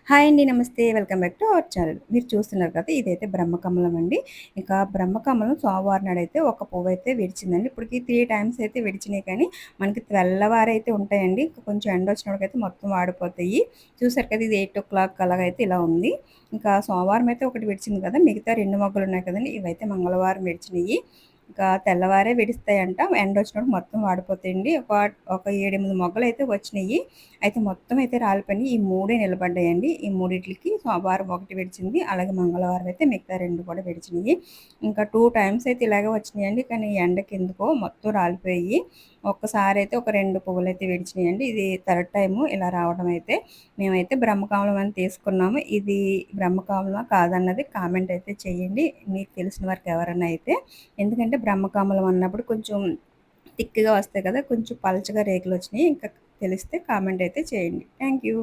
Hi అండి. నమస్తే. Welcome back to our channel. మీరు చూస్తున్నారు కదా! ఇదైతే బ్రహ్మకమలం అండి. ఇక బ్రహ్మకమలం సోమవారం నాడైతే ఒక పువ్వైతే విడిచిందండి. ఇప్పటికి 3 టైమ్స్ అయితే విడిచినాయి కానీ, మనకి తెల్లవారైతే ఉంటాయండి. కొంచెం ఎండొచ్చినప్పటికైతే మొత్తం వాడిపోతాయి. చూసారు కదా! ఇది 8:00 అలాగైతే ఇలా ఉంది. ఇంకా సోమవారం అయితే ఒకటి విడిచింది కదా! మిగతా 2 మొగ్గలున్నాయి కదండీ! ఇవైతే మంగళవారం విడిచినియి. ఇంకా తెల్లవారే విడుస్తాయంట. ఎండొచ్చినప్పుడు మొత్తం వాడిపోతాయండి. ఒక 7, 8 మొగ్గలైతే వచ్చినియి. అయితే మొత్తం అయితే రాలిపోయినాయి. ఈ మూడే నిలబడ్డాయండి. ఈ మూడిట్లికి సోమవారం ఒకటి విడిచింది. అలాగే మంగళవారం అయితే మిగతా 2 కూడా విడిచినియి. ఇంకా 2 టైమ్స్ అయితే ఇలాగే వచ్చినాయండి. కానీ ఎండకెందుకో మొత్తం రాలిపోయాయి. ఒక్కసారైతే ఒక 2 పువ్వులైతే విడిచినాయండి. ఇది థర్డ్ టైము ఇలా రావడం అయితే. మేమైతే బ్రహ్మకమలం అని తీసుకున్నాము. ఇది బ్రహ్మకమలమా కాదన్నది కామెంట్ అయితే చేయండి. మీకు తెలిసిన వారికి ఎవరైనా అయితే. ఎందుకంటే బ్రహ్మకమలం అన్నప్పుడు కొంచెం థిక్‌గా వస్తాయి కదా! కొంచెం పలచగా రేకులొచ్చినాయి. ఇంకా తెలిస్తే కామెంట్ అయితే చేయండి. Thank you.